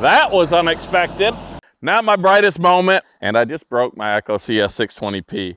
That was unexpected. Not my brightest moment, and I just broke my Echo CS 620p.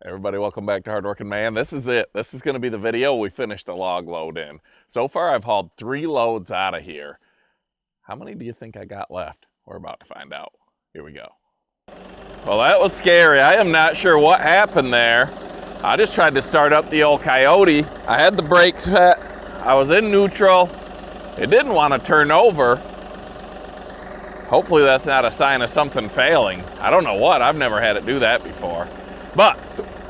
Everybody, welcome back to Hardworking Man. This is it. This is going to be the video we finished the log load in. So far, I've hauled 3 loads out of here. How many do you think I got left? We're about to find out. Here we go. Well, that was scary. I am not sure what happened there. I just tried to start up the old Coyote. I had the brakes set. I was in neutral. It didn't want to turn over. Hopefully that's not a sign of something failing. I don't know what. I've never had it do that before. But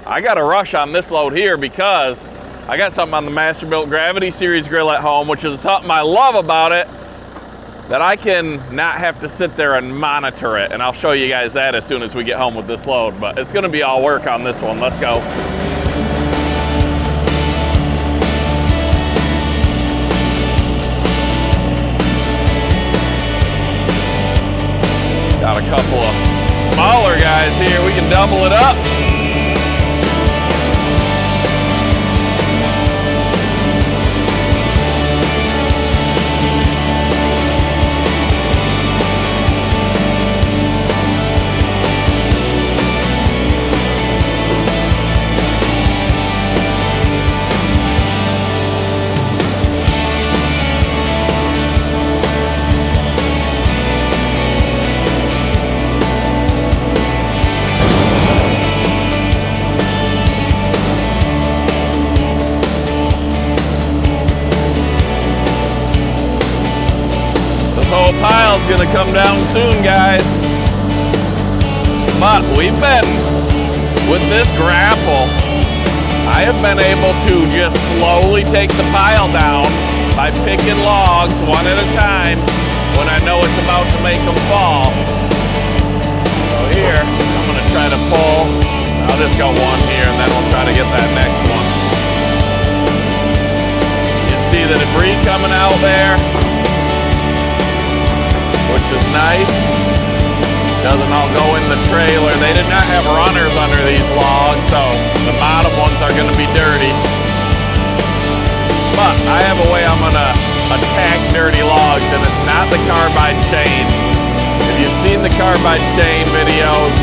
I got a rush on this load here because I got something on the Masterbuilt Gravity Series grill at home, which is something I love about it, that I can not have to sit there and monitor it. And I'll show you guys that as soon as we get home with this load. But it's gonna be all work on this one. Let's go. Got a couple of smaller guys here. We can double it up. Pile's gonna come down soon, guys. But we've been, with this Grapple, I have been able to just slowly take the pile down by picking logs one at a time when I know it's about to make them fall. So here, I'm gonna try to pull. I'll just go one here and then we'll try to get that next one. You can see the debris coming out there, which is nice. Doesn't all go in the trailer. They did not have runners under these logs, so the bottom ones are gonna be dirty. But I have a way I'm gonna attack dirty logs, and it's not the carbide chain. If you've seen the carbide chain videos,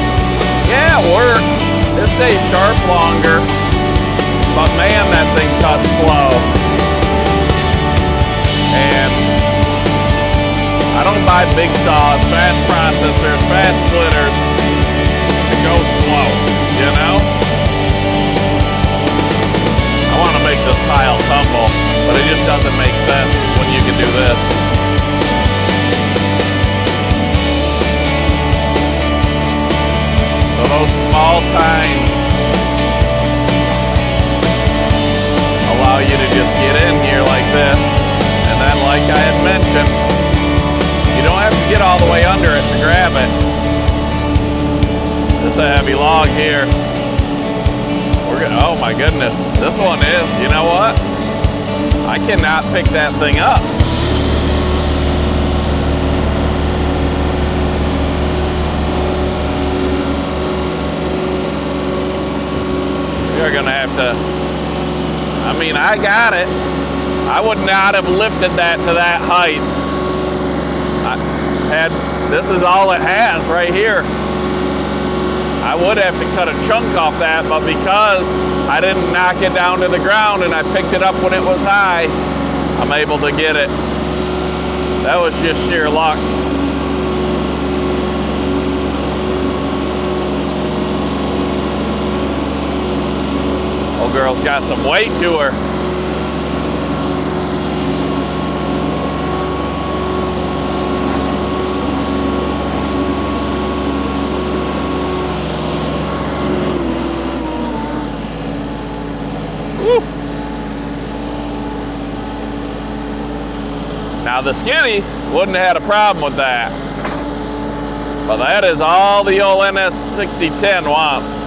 yeah, it works. It stays sharp longer, but man, that thing cuts slow. And I don't buy big saws, fast processors, fast splitters. It goes slow, you know? I want to make this pile tumble, but it just doesn't make sense when you can do this. So those small tines allow you to just get in here like this, and then like I had mentioned, you don't have to get all the way under it to grab it. This is a heavy log here. We're gonna, oh my goodness, this one is, you know what? I cannot pick that thing up. We are gonna have to, I mean, I got it. I would not have lifted that to that height. This is all it has right here. I would have to cut a chunk off that, but because I didn't knock it down to the ground and I picked it up when it was high, I'm able to get it. That was just sheer luck. Old girl's got some weight to her. the skinny wouldn't have had a problem with that. But that is all the old NS6010 wants.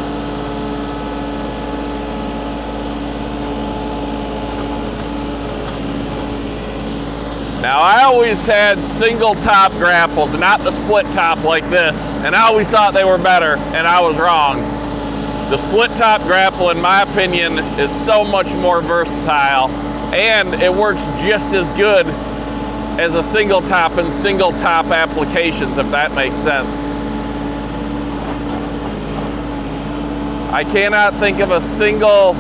Now I always had single top grapples, not the split top like this, and I always thought they were better, and I was wrong. The split top grapple, in my opinion, is so much more versatile, and it works just as good as a single top in single top applications, if that makes sense. I cannot think of a single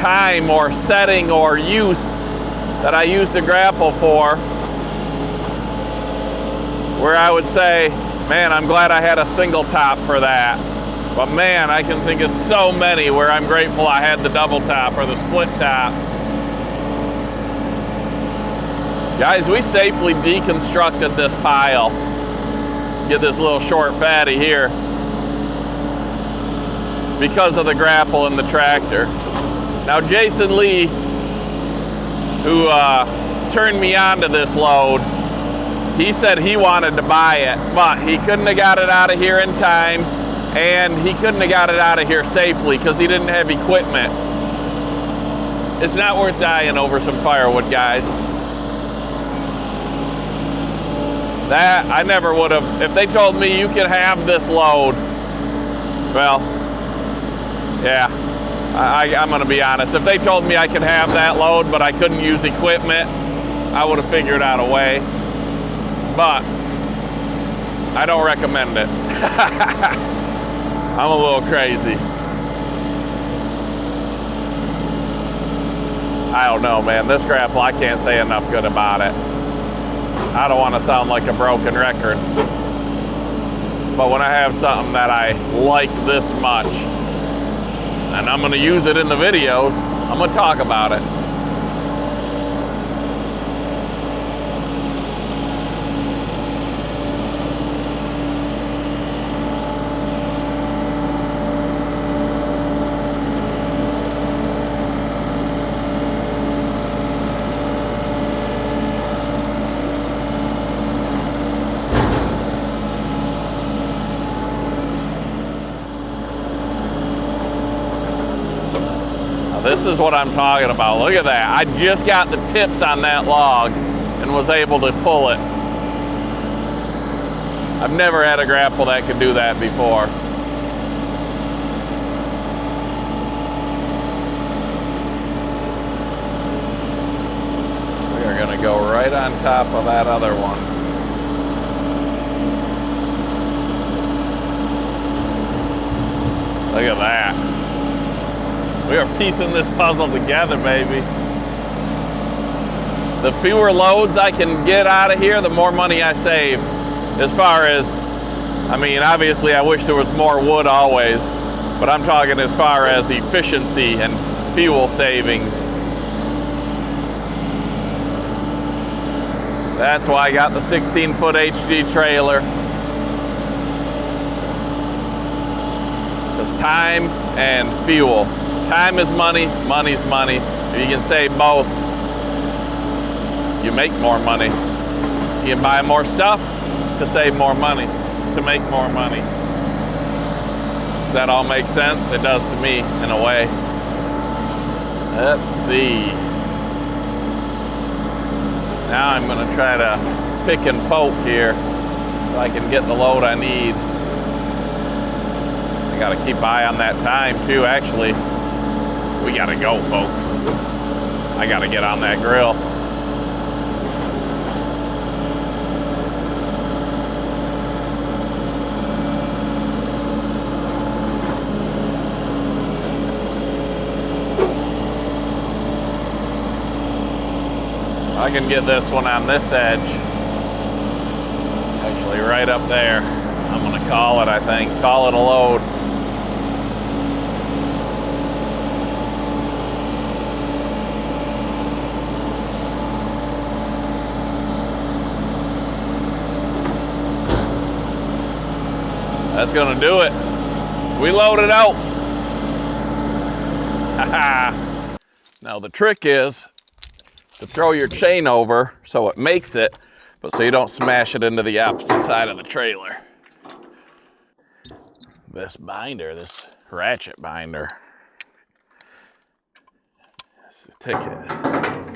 time or setting or use that I used a grapple for where I would say, man, I'm glad I had a single top for that. But man, I can think of so many where I'm grateful I had the double top or the split top. Guys, we safely deconstructed this pile. Get this little short fatty here because of the grapple and the tractor. Now Jason Lee, who turned me on to this load, he said he wanted to buy it, but he couldn't have got it out of here in time, and he couldn't have got it out of here safely because he didn't have equipment. It's not worth dying over some firewood, guys. That, I never would have, if they told me you can have this load, well, yeah. I'm gonna be honest. If they told me I could have that load, but I couldn't use equipment, I would have figured out a way. But I don't recommend it. I'm a little crazy. I don't know, man. This grapple, I can't say enough good about it. I don't want to sound like a broken record. But when I have something that I like this much, and I'm going to use it in the videos, I'm going to talk about it. This is what I'm talking about. Look at that. I just got the tips on that log and was able to pull it. I've never had a grapple that could do that before. We are going to go right on top of that other one. Look at that. We are piecing this puzzle together, baby. The fewer loads I can get out of here, the more money I save. As far as, I mean, obviously I wish there was more wood always, but I'm talking as far as efficiency and fuel savings. That's why I got the 16-foot HD trailer. It's time and fuel. Time is money, money's money. If you can save both, you make more money. You can buy more stuff to save more money, to make more money. Does that all make sense? It does to me, in a way. Let's see. Now I'm gonna try to pick and poke here so I can get the load I need. I gotta keep eye on that time too, actually. We gotta go, folks. I gotta get on that grill. I can get this one on this edge. Actually, right up there. I'm gonna call it, I think. Call it a load. That's gonna do it. We loaded out. Now the trick is, to throw your chain over so it makes it, but so you don't smash it into the opposite side of the trailer. This binder, this ratchet binder, that's the ticket.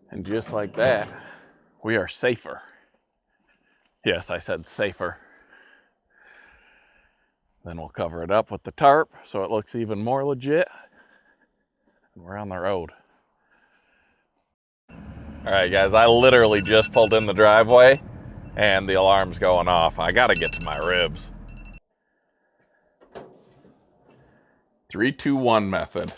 And just like that, we are safer. Yes, I said safer. Then we'll cover it up with the tarp so it looks even more legit. And we're on the road. All right, guys, I literally just pulled in the driveway and the alarm's going off. I gotta get to my ribs. 3-2-1 method.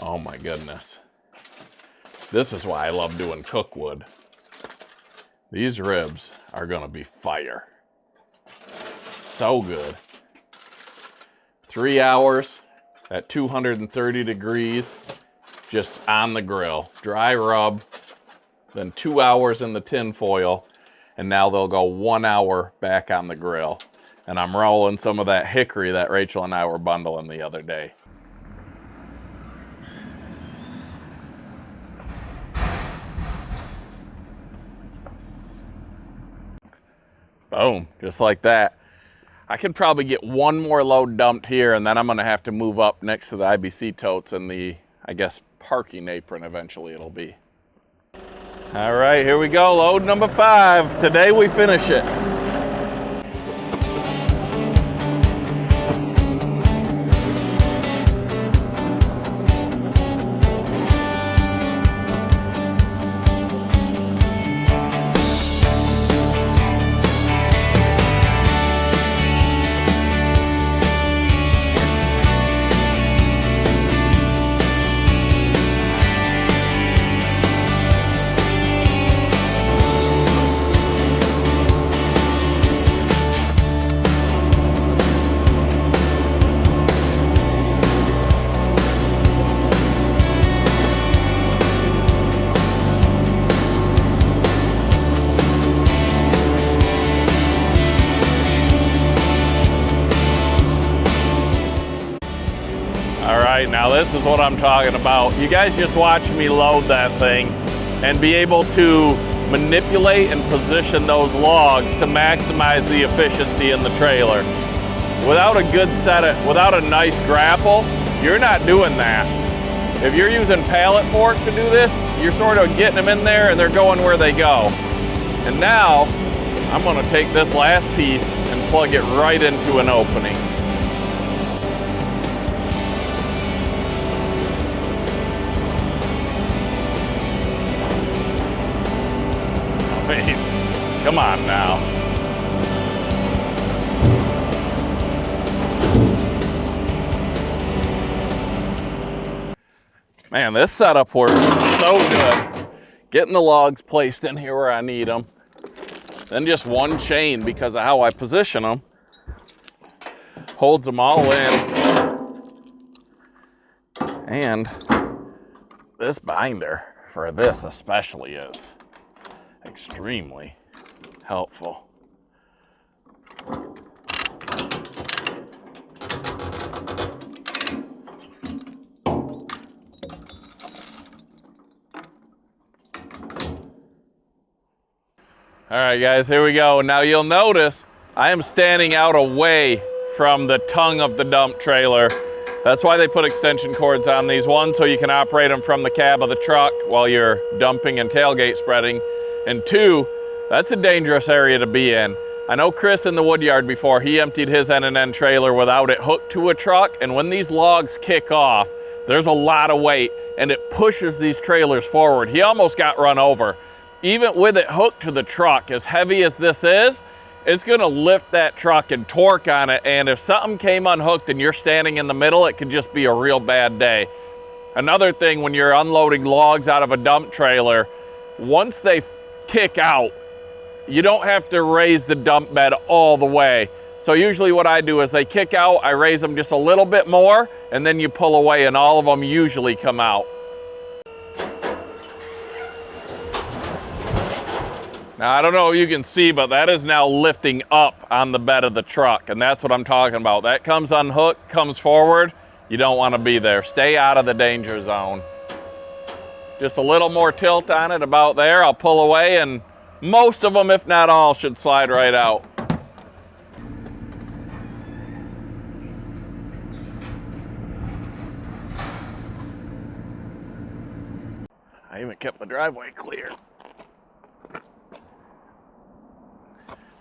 Oh my goodness. This is why I love doing cookwood. These ribs are gonna be fire. So good. 3 hours at 230 degrees, just on the grill. Dry rub, then 2 hours in the tin foil, and now they'll go 1 hour back on the grill. And I'm rolling some of that hickory that Rachel and I were bundling the other day. Boom, just like that. I could probably get one more load dumped here, and then I'm gonna have to move up next to the IBC totes and the, I guess, parking apron eventually it'll be. All right, here we go, load number 5. Today we finish it. Now this is what I'm talking about. You guys just watch me load that thing and be able to manipulate and position those logs to maximize the efficiency in the trailer. Without a good setup, without a nice grapple, you're not doing that. If you're using pallet forks to do this, you're sort of getting them in there and they're going where they go. And now I'm gonna take this last piece and plug it right into an opening. Come on now. Man, this setup works so good. Getting the logs placed in here where I need them. Then just one chain, because of how I position them, holds them all in. And this binder, for this especially, is extremely helpful. All right, guys, here we go. Now you'll notice I am standing out away from the tongue of the dump trailer. That's why they put extension cords on these. One, so you can operate them from the cab of the truck while you're dumping and tailgate spreading. And two, that's a dangerous area to be in. I know Chris in the woodyard before, he emptied his N&N trailer without it hooked to a truck, and when these logs kick off, there's a lot of weight and it pushes these trailers forward. He almost got run over. Even with it hooked to the truck, as heavy as this is, it's gonna lift that truck and torque on it, and if something came unhooked and you're standing in the middle, it could just be a real bad day. Another thing, when you're unloading logs out of a dump trailer, once they kick out, you don't have to raise the dump bed all the way. So usually what I do is they kick out, I raise them just a little bit more, and then you pull away and all of them usually come out. Now, I don't know if you can see, but that is now lifting up on the bed of the truck, and that's what I'm talking about. That comes unhooked, comes forward. You don't want to be there. Stay out of the danger zone. Just a little more tilt on it, about there. I'll pull away, and most of them, if not all, should slide right out. I even kept the driveway clear.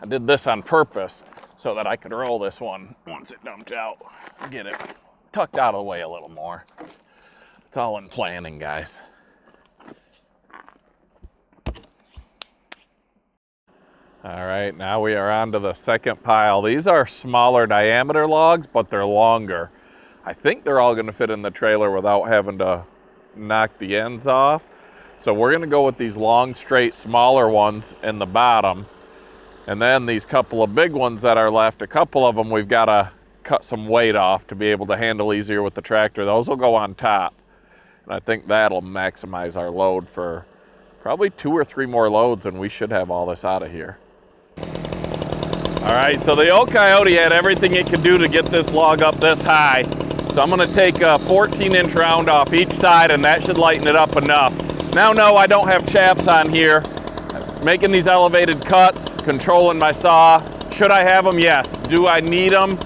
I did this on purpose so that I could roll this one once it dumped out. Get it tucked out of the way a little more. It's all in planning, guys. All right, now we are on to the second pile. These are smaller diameter logs, but they're longer. I think they're all gonna fit in the trailer without having to knock the ends off. So we're gonna go with these long, straight, smaller ones in the bottom. And then these couple of big ones that are left, a couple of them we've got to cut some weight off to be able to handle easier with the tractor. Those will go on top. And I think that'll maximize our load for probably 2 or 3 more loads, and we should have all this out of here. All right, so the old Coyote had everything it could do to get this log up this high. So I'm gonna take a 14-inch round off each side, and that should lighten it up enough. Now, no, I don't have chaps on here. Making these elevated cuts, controlling my saw. Should I have them? Yes. Do I need them?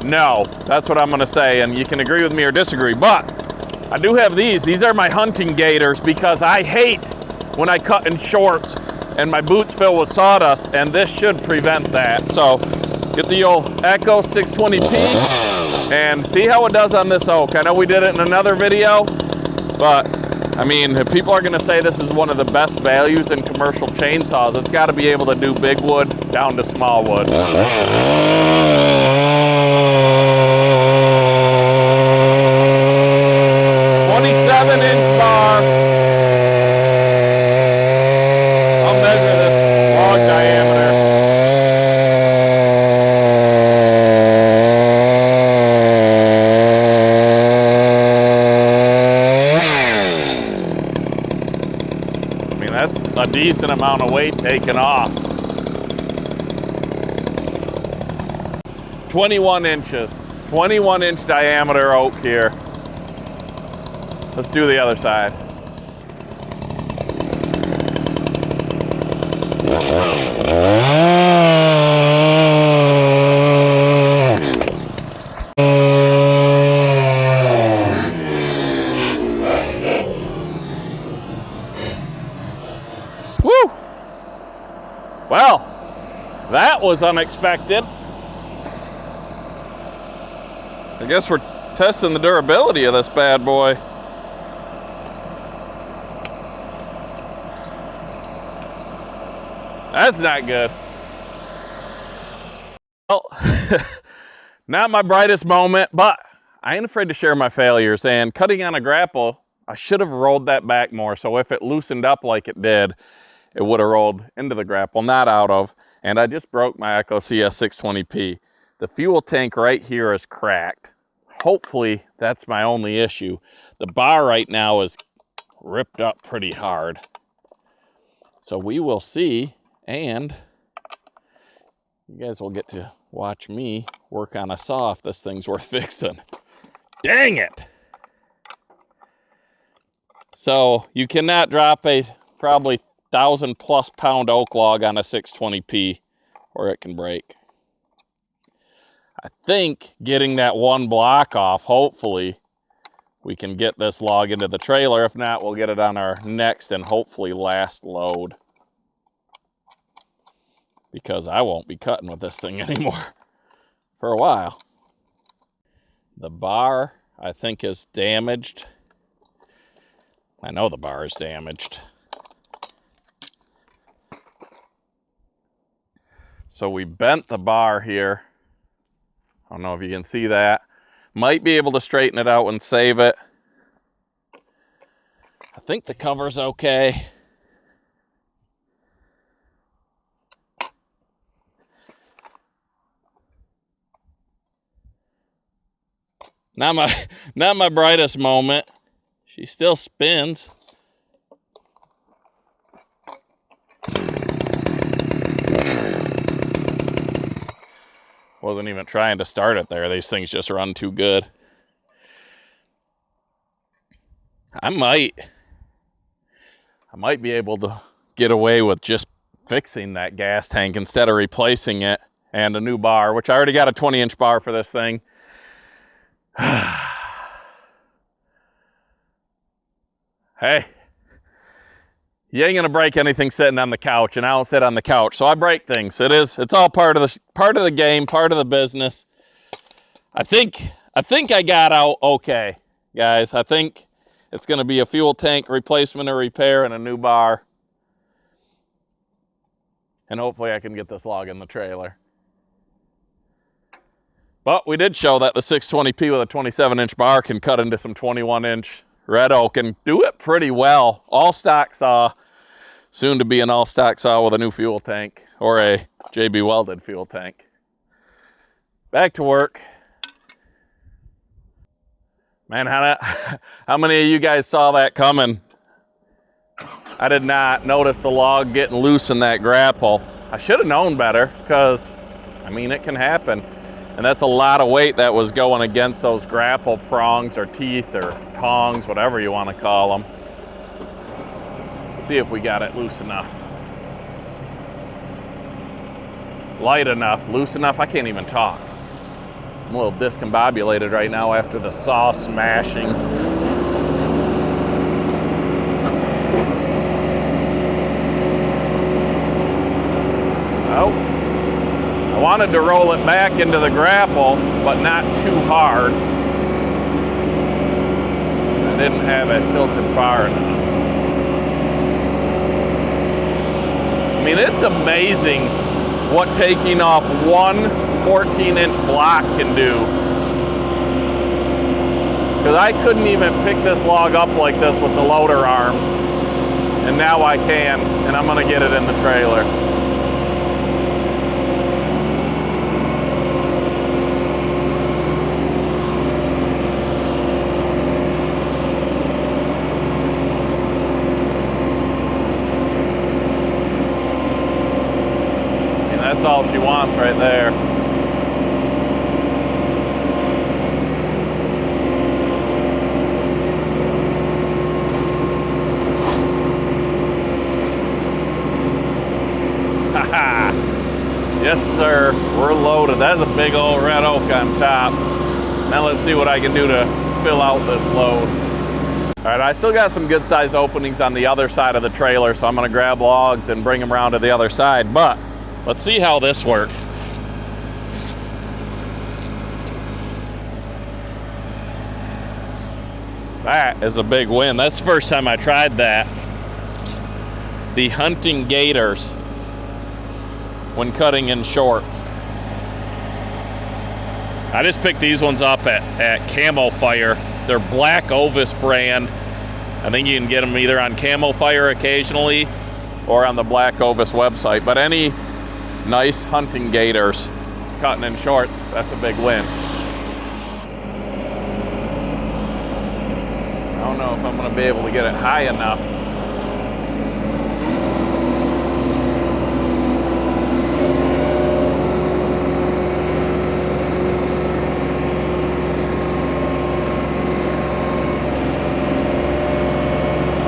No. That's what I'm gonna say, and you can agree with me or disagree, but I do have these. These are my hunting gaiters because I hate when I cut in shorts and my boots fill with sawdust, and this should prevent that. So get the old Echo 620P and see how it does on this oak. I know we did it in another video, but I mean, if people are gonna say this is one of the best values in commercial chainsaws, it's gotta be able to do big wood down to small wood. 27-inch bar. I'll measure this log diameter. That's a decent amount of weight taken off. 21 inches, 21-inch diameter oak here. Let's do the other side. Woo! Well, that was unexpected. I guess we're testing the durability of this bad boy. That's not good. Well, not my brightest moment, but I ain't afraid to share my failures. And cutting on a grapple, I should have rolled that back more. So if it loosened up like it did, it would have rolled into the grapple, not out of. And I just broke my Echo CS620P. The fuel tank right here is cracked. Hopefully that's my only issue. The bar right now is ripped up pretty hard. So we will see, and you guys will get to watch me work on a saw if this thing's worth fixing. Dang it! So you cannot drop a probably 1,000+ pound oak log on a 620P or it can break. I think getting that one block off, hopefully we can get this log into the trailer. If not, we'll get it on our next and hopefully last load, because I won't be cutting with this thing anymore for a while. The bar, I think, is damaged. I know the bar is damaged. So we bent the bar here. I don't know if you can see that. Might be able to straighten it out and save it. I think the cover's okay. Not my brightest moment. She still spins. Wasn't even trying to start it there. These things just run too good. I might be able to get away with just fixing that gas tank instead of replacing it, and a new bar, which I already got a 20-inch bar for this thing. Hey, you ain't gonna break anything sitting on the couch, and I don't sit on the couch, so I break things. It's all part of the game, part of the business. I think I got out okay, guys. I think it's gonna be a fuel tank replacement or repair and a new bar. And hopefully I can get this log in the trailer. But we did show that the 620p with a 27-inch bar can cut into some 21-inch red oak and do it pretty well. All stock saw, soon to be an all stock saw with a new fuel tank, or a JB welded fuel tank. Back to work. Man, how many of you guys saw that coming? I did not notice the log getting loose in that grapple. I should have known better, because, I mean, it can happen. And that's a lot of weight that was going against those grapple prongs or teeth or tongs, whatever you want to call them. Let's see if we got it loose enough. Light enough, loose enough, I can't even talk. I'm a little discombobulated right now after the saw smashing. Oh, I wanted to roll it back into the grapple, but not too hard. I didn't have it tilted far enough. I mean, it's amazing what taking off one 14-inch block can do. Because I couldn't even pick this log up like this with the loader arms. And now I can, and I'm gonna get it in the trailer. That's all she wants right there. Haha. Yes, sir. We're loaded. That's a big old red oak on top. Now let's see what I can do to fill out this load. All right, I still got some good sized openings on the other side of the trailer, so I'm gonna grab logs and bring them around to the other side. But let's see how this works. That is a big win. That's the first time I tried that. The hunting gaiters when cutting in shorts. I just picked these ones up at Camo Fire. They're Black Ovis brand. I think you can get them either on Camo Fire occasionally or on the Black Ovis website. But any nice hunting gaiters cutting in shorts, that's a big win. I don't know if I'm gonna be able to get it high enough.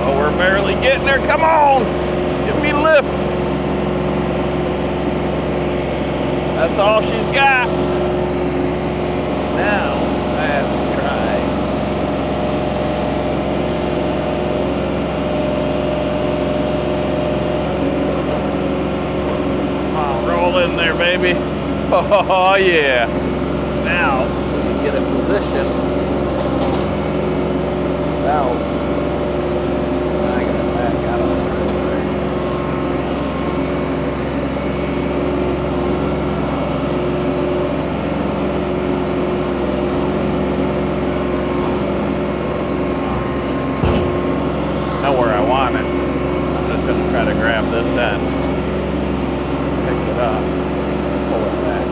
Oh, we're barely getting there, come on! Give me lift! That's all she's got. Now I have to try. Come on, roll in there, baby. Oh, yeah. Now, we can get it positioned. Now, I got it back out of the where I want it. I'm just going to try to grab this end, pick it up, pull it back.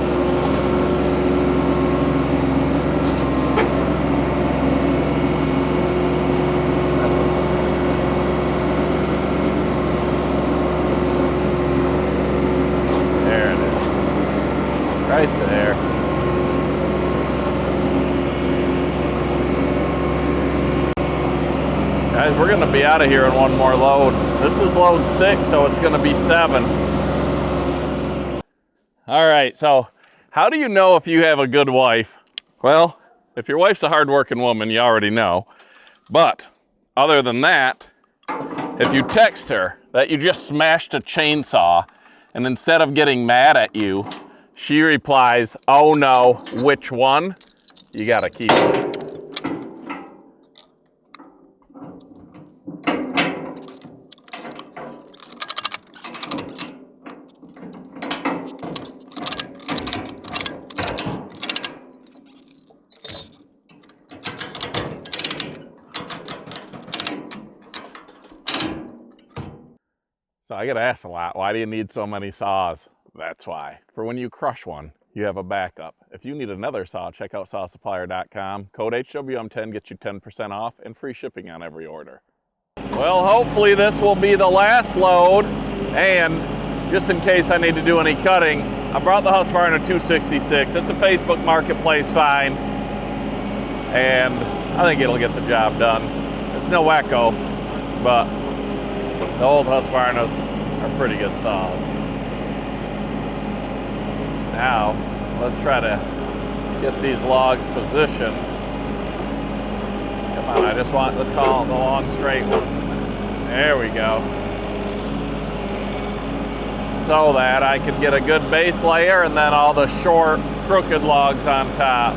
we're gonna be out of here in one more load. This is load 6, so it's gonna be 7. All right, so how do you know if you have a good wife? Well, if your wife's a hardworking woman, you already know. But other than that, if you text her that you just smashed a chainsaw, and instead of getting mad at you, she replies, "Oh no, which one?" You gotta keep it. So I get asked a lot, why do you need so many saws? That's why. For when you crush one, you have a backup. If you need another saw, check out sawsupplier.com. Code HWM10 gets you 10% off and free shipping on every order. Well, hopefully this will be the last load, and just in case I need to do any cutting, I brought the Husqvarna 266. It's a Facebook Marketplace find, and I think it'll get the job done. It's no Echo, but the old Husqvarnas are pretty good saws. Now, let's try to get these logs positioned. Come on, I just want the long, straight one. There we go. So that I can get a good base layer and then all the short, crooked logs on top.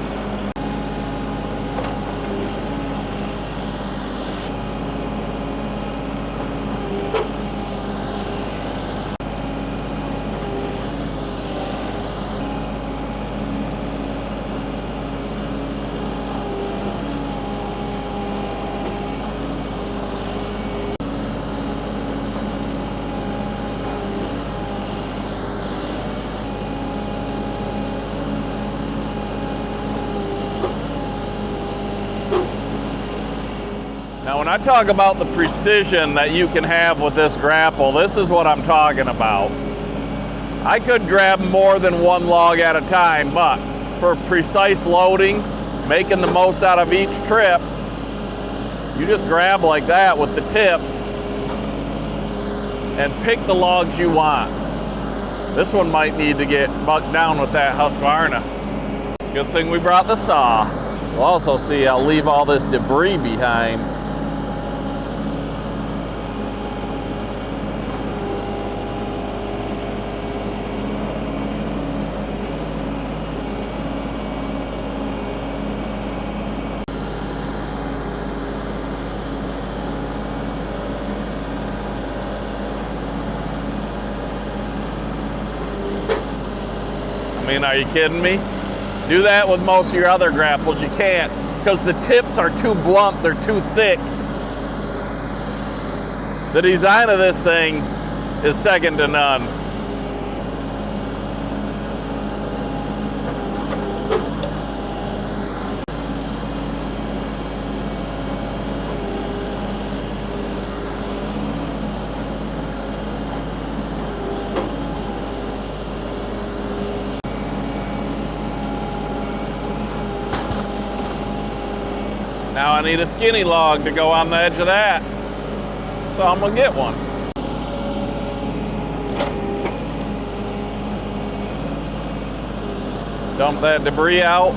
Now when I talk about the precision that you can have with this grapple, this is what I'm talking about. I could grab more than one log at a time, but for precise loading, making the most out of each trip, you just grab like that with the tips and pick the logs you want. This one might need to get bucked down with that Husqvarna. Good thing we brought the saw. You'll also see I'll leave all this debris behind. I mean, are you kidding me? Do that with most of your other grapples. You can't, because the tips are too blunt, they're too thick. The design of this thing is second to none. Now I need a skinny log to go on the edge of that, so I'm gonna get one. Dump that debris out.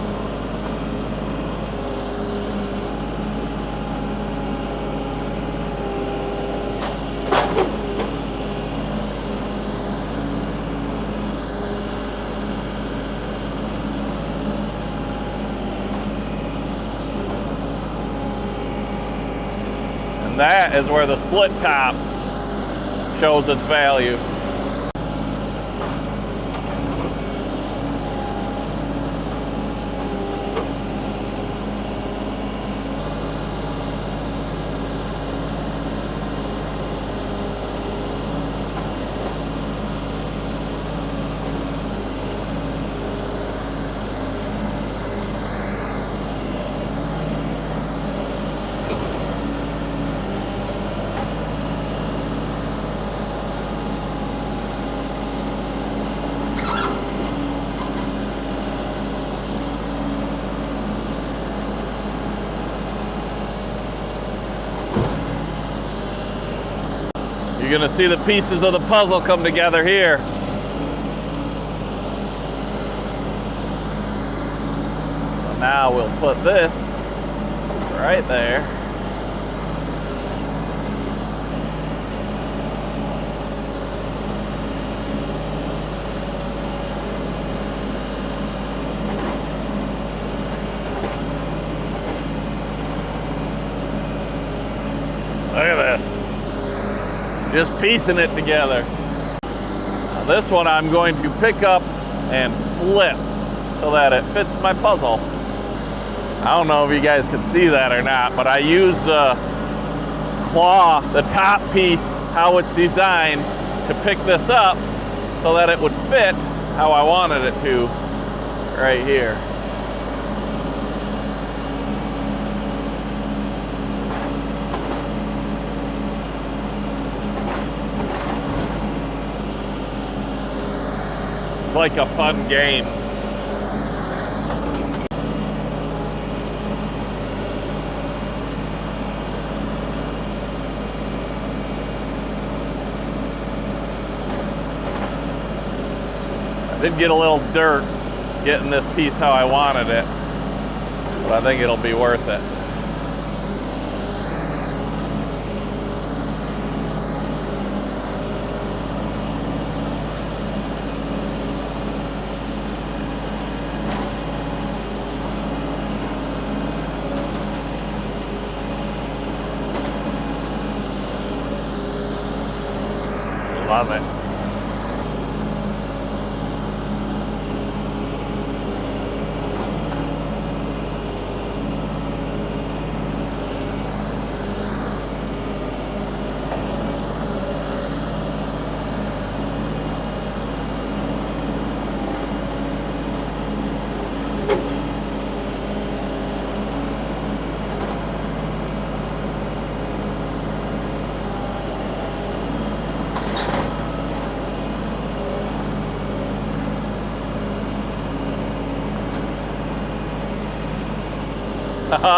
And that is where the split top shows its value. You're gonna see the pieces of the puzzle come together here. So now we'll put this right there. Look at this. Just piecing it together. Now this one I'm going to pick up and flip so that it fits my puzzle. I don't know if you guys can see that or not, but I use the claw, the top piece, how it's designed to pick this up so that it would fit how I wanted it to right here. It's like a fun game. I did get a little dirt getting this piece how I wanted it, but I think it'll be worth it. Love it.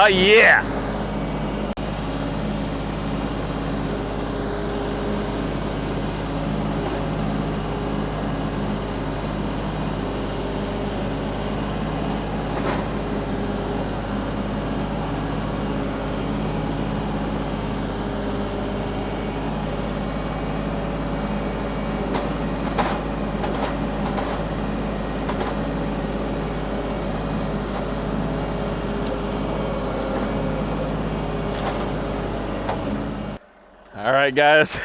Yeah! All right, guys,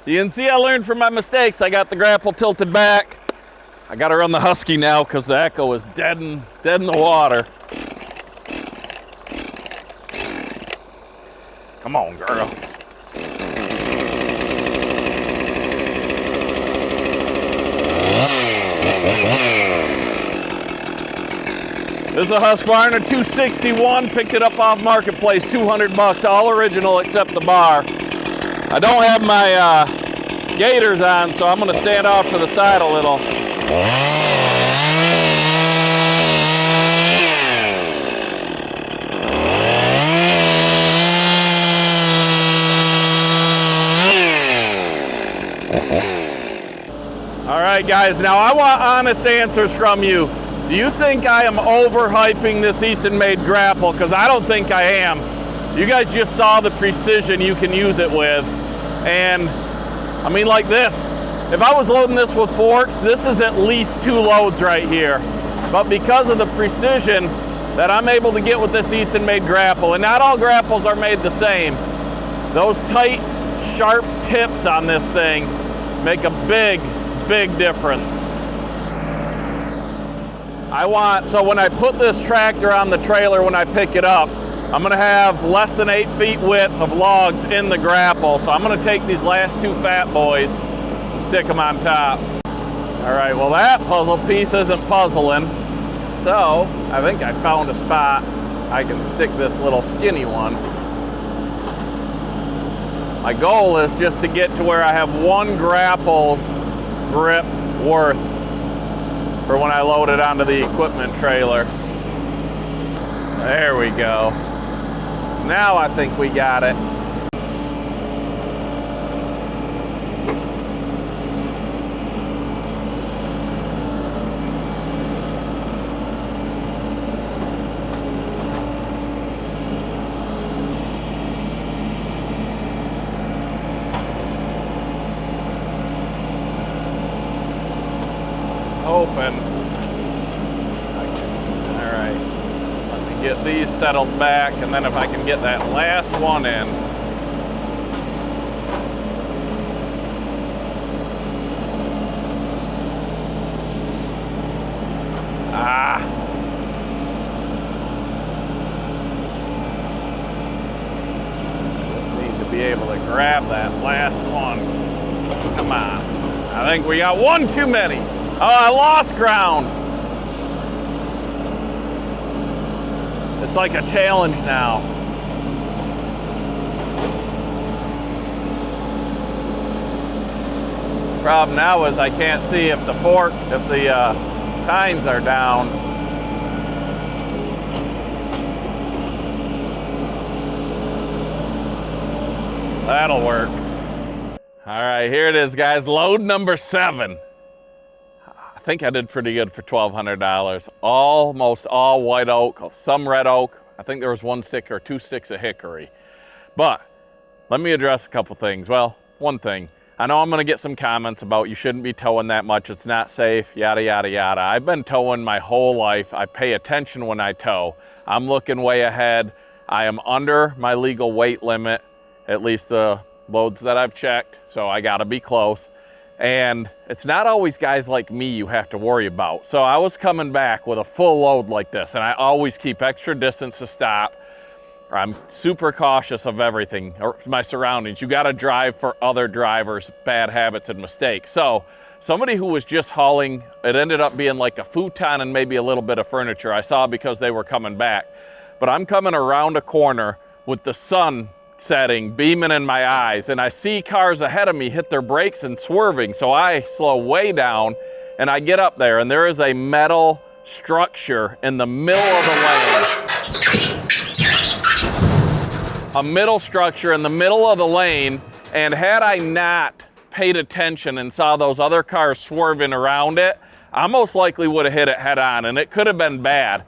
you can see I learned from my mistakes. I got the grapple tilted back. I got to run the Husky now because the Echo is dead in the water. Come on, girl. This is a Husqvarna 261. Picked it up off Marketplace, 200 bucks, all original except the bar. I don't have my gaiters on, so I'm going to stand off to the side a little. All right, guys, now I want honest answers from you. Do you think I am overhyping this Eastonmade Grapple? Because I don't think I am. You guys just saw the precision you can use it with. And I mean, like this, if I was loading this with forks, this is at least 2 loads right here. But because of the precision that I'm able to get with this Eastonmade Grapple, and not all grapples are made the same, those tight, sharp tips on this thing make a big, big difference. So when I put this tractor on the trailer, when I pick it up, I'm gonna have less than 8 feet width of logs in the grapple. So I'm gonna take these last 2 fat boys and stick them on top. All right, well that puzzle piece isn't puzzling. So I think I found a spot I can stick this little skinny one. My goal is just to get to where I have 1 grapple grip worth for when I load it onto the equipment trailer. There we go. Now I think we got it. open. All right, let me get these settled back, and then if I can get that last one in. Be able to grab that last one. Come on. I think we got one too many. Oh, I lost ground. It's like a challenge now. Problem now is I can't see if the tines are down. That'll work. All right, here it is, guys. Load number 7. I think I did pretty good for $1,200. Almost all white oak, some red oak. I think there was 1 stick or 2 sticks of hickory. But let me address a couple things. Well, one thing. I know I'm gonna get some comments about you shouldn't be towing that much. It's not safe, yada, yada, yada. I've been towing my whole life. I pay attention when I tow. I'm looking way ahead. I am under my legal weight limit, at least the loads that I've checked, so I gotta be close. And it's not always guys like me you have to worry about. So I was coming back with a full load like this, and I always keep extra distance to stop. I'm super cautious of everything, or my surroundings. You gotta drive for other drivers' bad habits and mistakes. So somebody who was just hauling, it ended up being like a futon and maybe a little bit of furniture. I saw because they were coming back. But I'm coming around a corner with the sun setting, beaming in my eyes, and I see cars ahead of me hit their brakes and swerving, so I slow way down, and I get up there, and there is a metal structure in the middle of the lane. A metal structure in the middle of the lane, and had I not paid attention and saw those other cars swerving around it, I most likely would have hit it head on, and it could have been bad.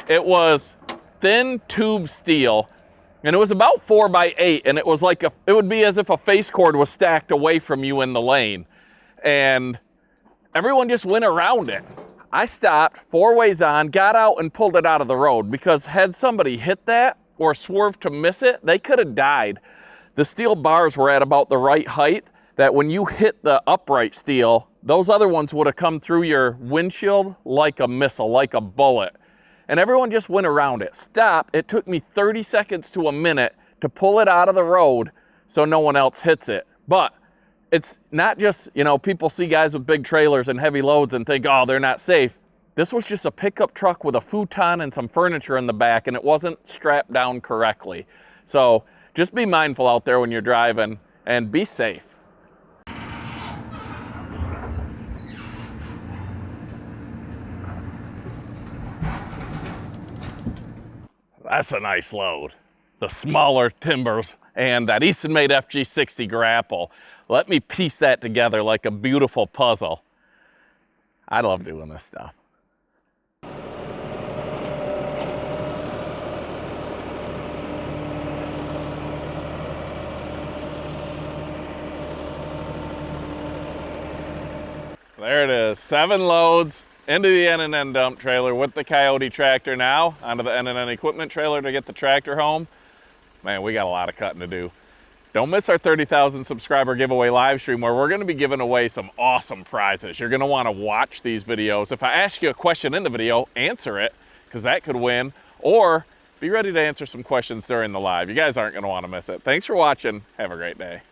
It was thin tube steel, and it was about 4 by 8, and it was like it would be as if a face cord was stacked away from you in the lane. And everyone just went around it. I stopped 4 ways on, got out and pulled it out of the road, because had somebody hit that or swerved to miss it, they could have died. The steel bars were at about the right height that when you hit the upright steel, those other ones would have come through your windshield like a missile, like a bullet. And everyone just went around it. Stop. It took me 30 seconds to a minute to pull it out of the road so no one else hits it. But it's not just, you know, people see guys with big trailers and heavy loads and think, oh, they're not safe. This was just a pickup truck with a futon and some furniture in the back, and it wasn't strapped down correctly. So just be mindful out there when you're driving and be safe. That's a nice load. The smaller timbers and that Eastonmade FG60 Grapple. Let me piece that together like a beautiful puzzle. I love doing this stuff. There it is, 7 loads into the N&N dump trailer with the Coyote tractor now, onto the N&N equipment trailer to get the tractor home. Man, we got a lot of cutting to do. Don't miss our 30,000 subscriber giveaway live stream where we're gonna be giving away some awesome prizes. You're gonna wanna watch these videos. If I ask you a question in the video, answer it, because that could win, or be ready to answer some questions during the live. You guys aren't gonna wanna miss it. Thanks for watching, have a great day.